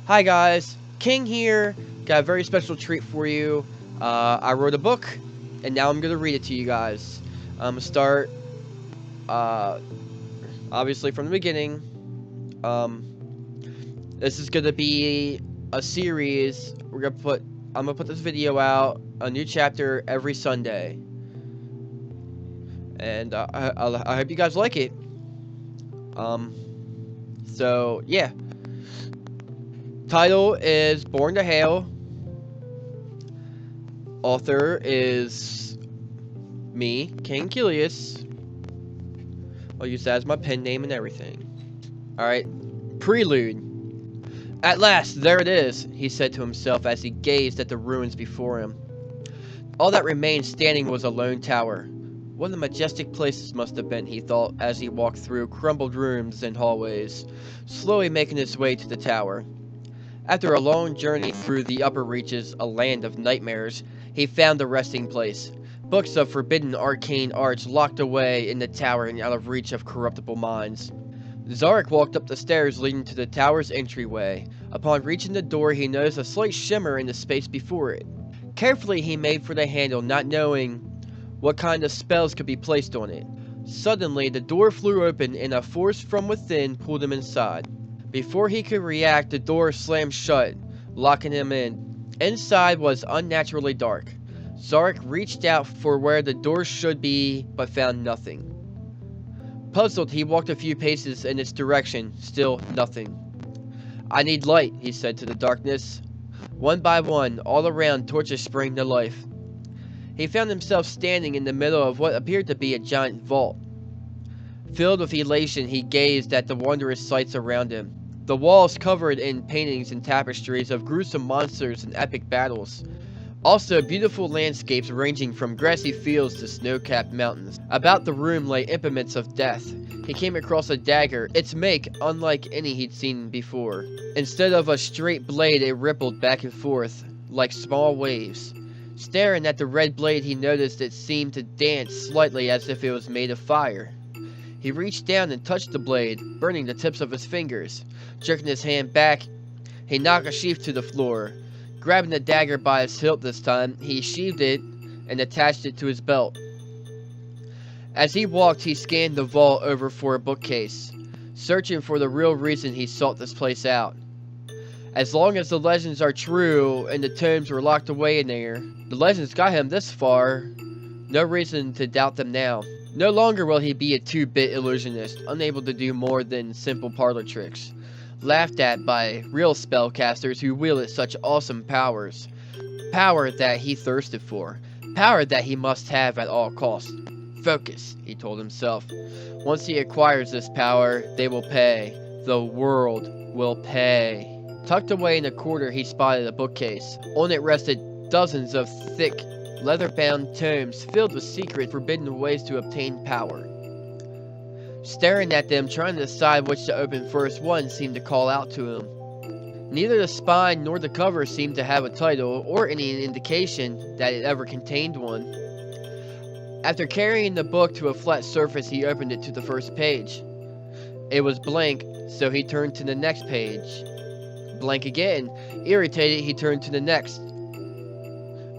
Hi guys, King here. Got a very special treat for you. I wrote a book, and now I'm gonna read it to you guys. I'm gonna start, uh, obviously from the beginning. Um, this is gonna be a series. I'm gonna put this video out, a new chapter every Sunday, and I hope you guys like it. So yeah. Title is Born to Hail. Author is me, King Kilius. I'll use that as my pen name and everything. Alright. Prelude. At last, there it is, he said to himself as he gazed at the ruins before him. All that remained standing was a lone tower. What a majestic place this must have been, he thought, as he walked through crumbled rooms and hallways, slowly making his way to the tower. After a long journey through the upper reaches, a land of nightmares, he found a resting place. Books of forbidden arcane arts locked away in the tower and out of reach of corruptible minds. Zarek walked up the stairs leading to the tower's entryway. Upon reaching the door, he noticed a slight shimmer in the space before it. Carefully, he made for the handle, not knowing what kind of spells could be placed on it. Suddenly, the door flew open and a force from within pulled him inside. Before he could react, the door slammed shut, locking him in. Inside was unnaturally dark. Zarek reached out for where the door should be, but found nothing. Puzzled, he walked a few paces in its direction, still nothing. I need light, he said to the darkness. One by one, all around, torches sprang to life. He found himself standing in the middle of what appeared to be a giant vault. Filled with elation, he gazed at the wondrous sights around him. The walls covered in paintings and tapestries of gruesome monsters and epic battles. Also, beautiful landscapes ranging from grassy fields to snow-capped mountains. About the room lay implements of death. He came across a dagger, its make unlike any he'd seen before. Instead of a straight blade, it rippled back and forth, like small waves. Staring at the red blade, he noticed it seemed to dance slightly as if it was made of fire. He reached down and touched the blade, burning the tips of his fingers. Jerking his hand back, he knocked a sheath to the floor. Grabbing the dagger by its hilt this time, he sheathed it and attached it to his belt. As he walked, he scanned the vault over for a bookcase, searching for the real reason he sought this place out. As long as the legends are true and the tomes were locked away in there, the legends got him this far. No reason to doubt them now. No longer will he be a 2-bit illusionist, unable to do more than simple parlor tricks. Laughed at by real spellcasters who wielded such awesome powers. Power that he thirsted for. Power that he must have at all costs. Focus, he told himself. Once he acquires this power, they will pay. The world will pay. Tucked away in a corner, he spotted a bookcase. On it rested dozens of thick, leather-bound tomes filled with secret, forbidden ways to obtain power. Staring at them, trying to decide which to open first, one seemed to call out to him. Neither the spine nor the cover seemed to have a title, or any indication that it ever contained one. After carrying the book to a flat surface, he opened it to the first page. It was blank, so he turned to the next page. Blank again. Irritated, he turned to the next.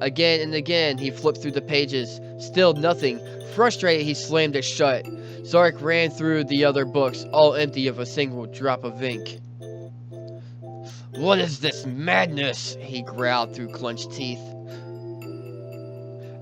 Again and again, he flipped through the pages. Still nothing. Frustrated, he slammed it shut. Zarek ran through the other books, all empty of a single drop of ink. What is this madness? He growled through clenched teeth.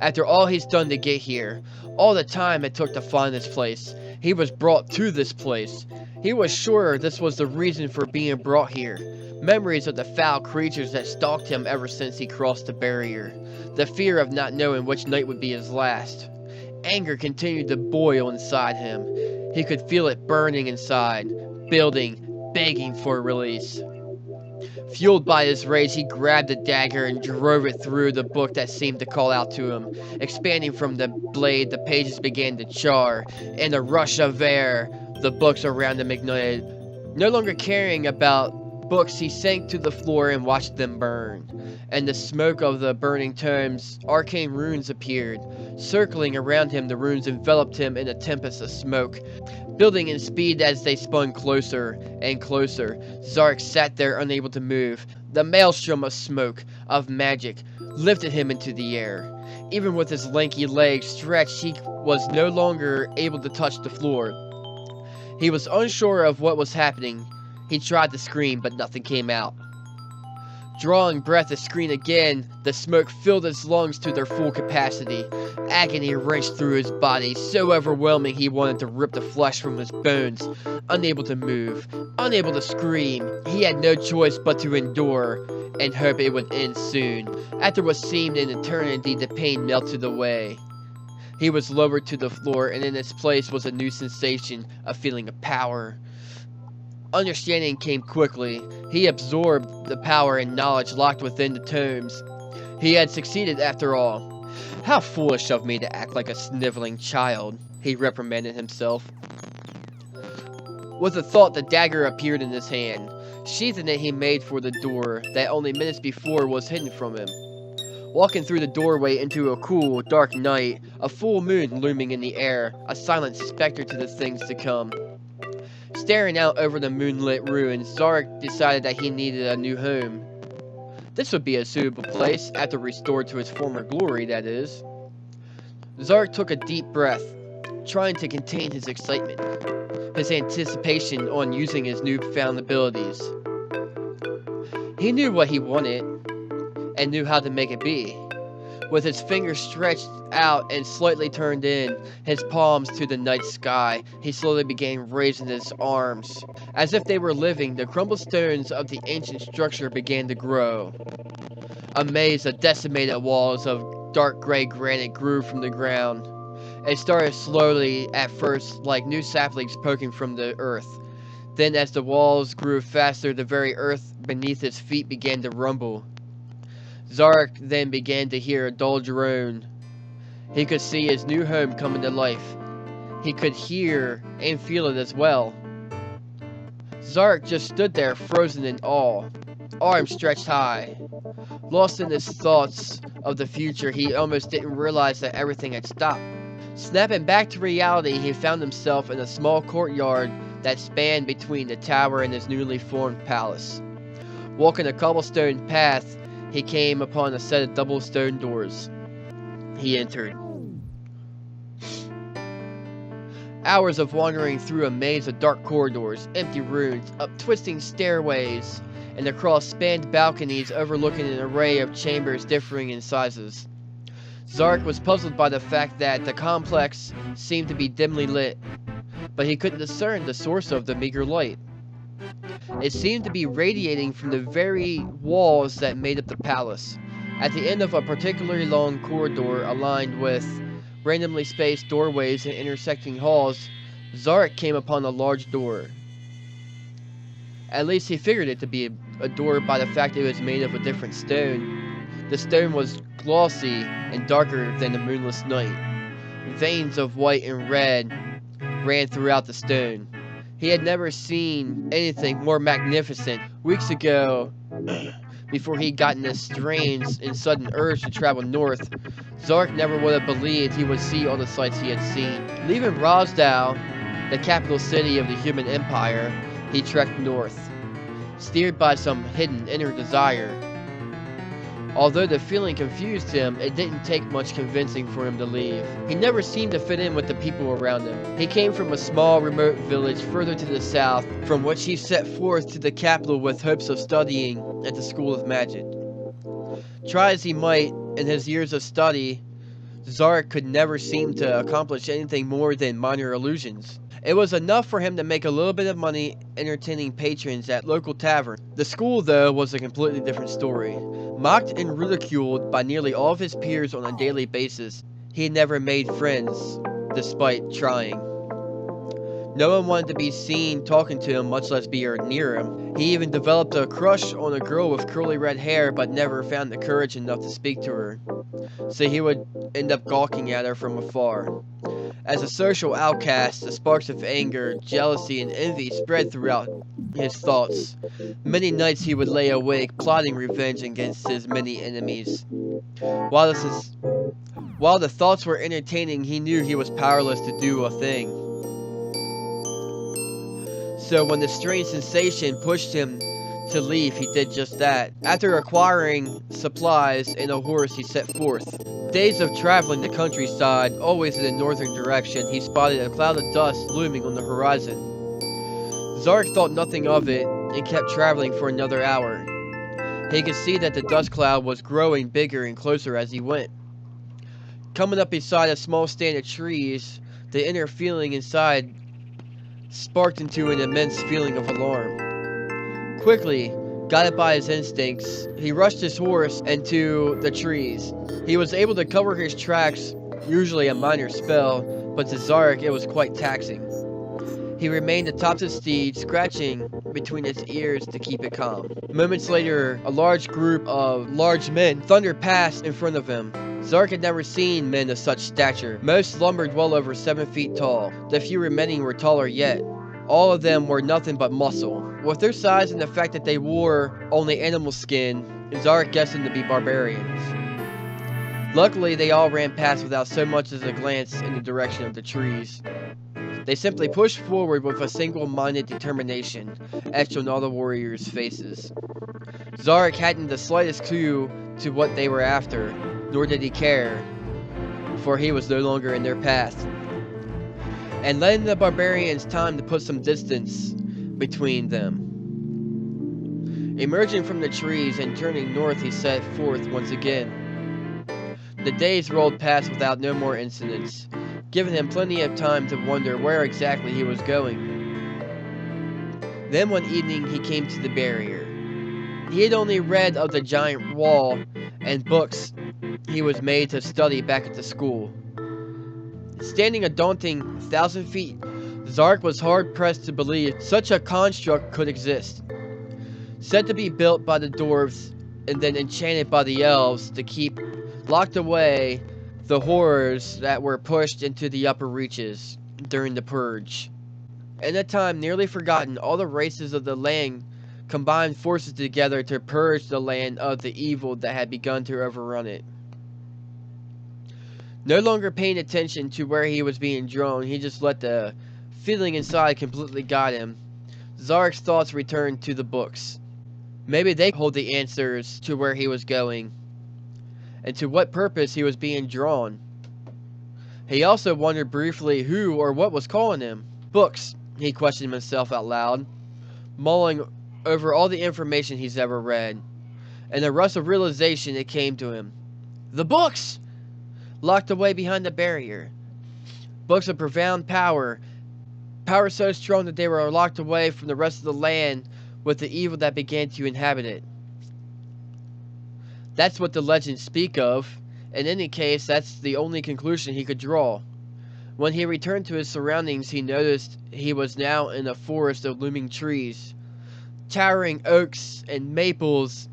After all he's done to get here, all the time it took to find this place, he was brought to this place. He was sure this was the reason for being brought here. Memories of the foul creatures that stalked him ever since he crossed the barrier. The fear of not knowing which night would be his last. Anger continued to boil inside him. He could feel it burning inside, building, begging for release. Fueled by his rage, he grabbed the dagger and drove it through the book that seemed to call out to him. Expanding from the blade, the pages began to char. In a rush of air, the books around him ignited. No longer caring about books, he sank to the floor and watched them burn. And the smoke of the burning tomes, arcane runes appeared. Circling around him, the runes enveloped him in a tempest of smoke. Building in speed as they spun closer and closer, Zark sat there unable to move. The maelstrom of smoke, of magic, lifted him into the air. Even with his lanky legs stretched, he was no longer able to touch the floor. He was unsure of what was happening. He tried to scream, but nothing came out. Drawing breath to scream again, the smoke filled his lungs to their full capacity. Agony wrenched through his body, so overwhelming he wanted to rip the flesh from his bones. Unable to move, unable to scream, he had no choice but to endure and hope it would end soon. After what seemed an eternity, the pain melted away. He was lowered to the floor, and in its place was a new sensation, a feeling of power. Understanding came quickly. He absorbed the power and knowledge locked within the tomes. He had succeeded after all. How foolish of me to act like a sniveling child, he reprimanded himself. With a thought, the dagger appeared in his hand. Sheathing it, he made for the door that only minutes before was hidden from him. Walking through the doorway into a cool, dark night, a full moon looming in the air, a silent specter to the things to come. Staring out over the moonlit ruins, Zark decided that he needed a new home. This would be a suitable place, after restored to his former glory, that is. Zark took a deep breath, trying to contain his excitement, his anticipation on using his newfound abilities. He knew what he wanted, and knew how to make it be. With his fingers stretched out and slightly turned in, his palms to the night sky, he slowly began raising his arms. As if they were living, the crumbled stones of the ancient structure began to grow. A maze of decimated walls of dark gray granite grew from the ground. It started slowly at first, like new saplings poking from the earth. Then as the walls grew faster, the very earth beneath his feet began to rumble. Zark then began to hear a dull drone. He could see his new home coming to life. He could hear and feel it as well. Zark just stood there frozen in awe, arms stretched high. Lost in his thoughts of the future, he almost didn't realize that everything had stopped. Snapping back to reality, he found himself in a small courtyard that spanned between the tower and his newly formed palace. Walking a cobblestone path, he came upon a set of double stone doors. He entered. Hours of wandering through a maze of dark corridors, empty rooms, up twisting stairways, and across spanned balconies overlooking an array of chambers differing in sizes. Zark was puzzled by the fact that the complex seemed to be dimly lit, but he couldn't discern the source of the meager light. It seemed to be radiating from the very walls that made up the palace. At the end of a particularly long corridor aligned with randomly spaced doorways and intersecting halls, Zark came upon a large door. At least he figured it to be a door by the fact it was made of a different stone. The stone was glossy and darker than the moonless night. Veins of white and red ran throughout the stone. He had never seen anything more magnificent. Weeks ago, before he'd gotten this strange and sudden urge to travel north, Zark never would have believed he would see all the sights he had seen. Leaving Rosdow, the capital city of the human empire, he trekked north, steered by some hidden inner desire. Although the feeling confused him, it didn't take much convincing for him to leave. He never seemed to fit in with the people around him. He came from a small, remote village further to the south, from which he set forth to the capital with hopes of studying at the School of Magic. Try as he might, in his years of study, Zark could never seem to accomplish anything more than minor illusions. It was enough for him to make a little bit of money entertaining patrons at local taverns. The school, though, was a completely different story. Mocked and ridiculed by nearly all of his peers on a daily basis, he never made friends, despite trying. No one wanted to be seen talking to him, much less be near him. He even developed a crush on a girl with curly red hair, but never found the courage enough to speak to her. So he would end up gawking at her from afar. As a social outcast, the sparks of anger, jealousy, and envy spread throughout his thoughts. Many nights he would lay awake, plotting revenge against his many enemies. While the thoughts were entertaining, he knew he was powerless to do a thing. So when the strange sensation pushed him to leave, he did just that. After acquiring supplies and a horse, he set forth. Days of traveling the countryside, always in the northern direction, he spotted a cloud of dust looming on the horizon. Zark thought nothing of it and kept traveling for another hour. He could see that the dust cloud was growing bigger and closer as he went. Coming up beside a small stand of trees, the inner feeling inside sparked into an immense feeling of alarm. Quickly, guided by his instincts, he rushed his horse into the trees. He was able to cover his tracks, usually a minor spell, but to Zark it was quite taxing. He remained atop the steed, scratching between its ears to keep it calm. Moments later, a large group of large men thundered past in front of him. Zark had never seen men of such stature. Most slumbered well over 7 feet tall. The few remaining were taller yet. All of them were nothing but muscle. With their size and the fact that they wore only animal skin, Zark guessed them to be barbarians. Luckily, they all ran past without so much as a glance in the direction of the trees. They simply pushed forward with a single-minded determination etched on all the warriors' faces. Zark hadn't the slightest clue to what they were after, nor did he care, for he was no longer in their path. And letting the barbarians time to put some distance between them. Emerging from the trees and turning north, he set forth once again. The days rolled past without no more incidents, giving him plenty of time to wonder where exactly he was going. Then one evening he came to the barrier. He had only read of the giant wall and books he was made to study back at the school. Standing a daunting 1,000 feet, Zark was hard-pressed to believe such a construct could exist. Said to be built by the dwarves and then enchanted by the elves to keep locked away the horrors that were pushed into the upper reaches during the purge. In a time nearly forgotten, all the races of the land combined forces together to purge the land of the evil that had begun to overrun it. No longer paying attention to where he was being drawn, he just let the feeling inside completely guide him. Zark's thoughts returned to the books. Maybe they hold the answers to where he was going, and to what purpose he was being drawn. He also wondered briefly who or what was calling him. Books, he questioned himself out loud, mulling over all the information he's ever read. In a rush of realization, it came to him. The books! Locked away behind the barrier. Books of profound power. Power so strong that they were locked away from the rest of the land with the evil that began to inhabit it. That's what the legends speak of. In any case, that's the only conclusion he could draw. When he returned to his surroundings, he noticed he was now in a forest of looming trees. Towering oaks and maples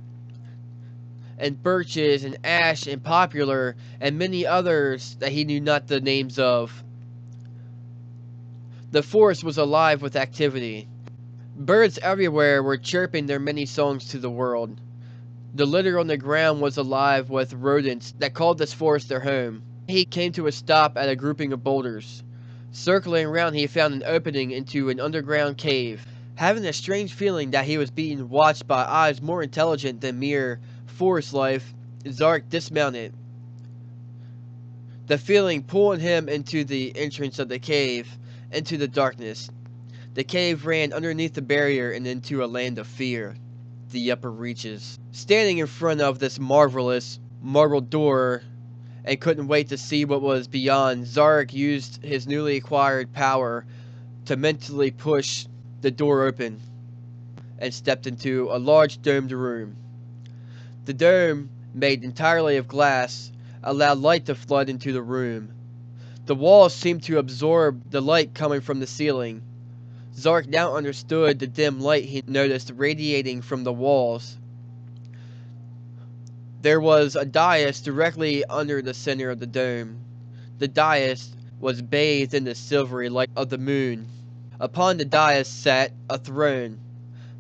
and birches and ash and poplar and many others that he knew not the names of. The forest was alive with activity. Birds everywhere were chirping their many songs to the world. The litter on the ground was alive with rodents that called this forest their home. He came to a stop at a grouping of boulders. Circling around, he found an opening into an underground cave. Having a strange feeling that he was being watched by eyes more intelligent than mere forest life, Zark dismounted. The feeling pulling him into the entrance of the cave, into the darkness. The cave ran underneath the barrier and into a land of fear, the upper reaches. Standing in front of this marvelous marble door and couldn't wait to see what was beyond, Zark used his newly acquired power to mentally push the door open and stepped into a large domed room. The dome, made entirely of glass, allowed light to flood into the room. The walls seemed to absorb the light coming from the ceiling. Zark now understood the dim light he noticed radiating from the walls. There was a dais directly under the center of the dome. The dais was bathed in the silvery light of the moon. Upon the dais sat a throne.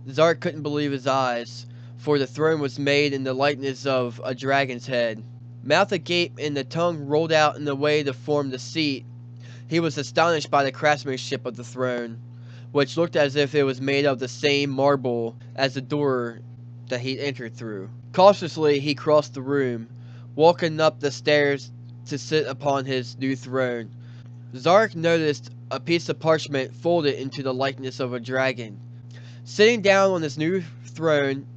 Zark couldn't believe his eyes, for the throne was made in the likeness of a dragon's head. Mouth agape and the tongue rolled out in a way to form the seat, he was astonished by the craftsmanship of the throne. which looked as if it was made of the same marble as the door that he entered through. Cautiously, he crossed the room, walking up the stairs to sit upon his new throne. Zark noticed a piece of parchment folded into the likeness of a dragon. Sitting down on his new throne,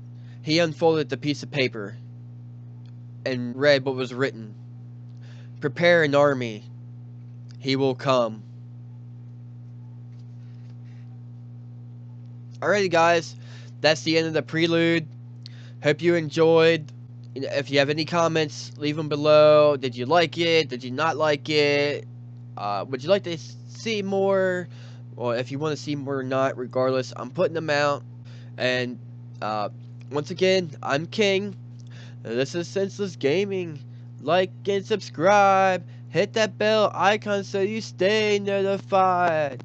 he unfolded the piece of paper and read what was written. Prepare an army. He will come. Alrighty guys, that's the end of the prelude. Hope you enjoyed. If you have any comments, leave them below. Did you like it? Did you not like it? Would you like to see more? Or if you want to see more or not, regardless, I'm putting them out. And once again, I'm King. This is Senseless Gaming. Like and subscribe. Hit that bell icon so you stay notified.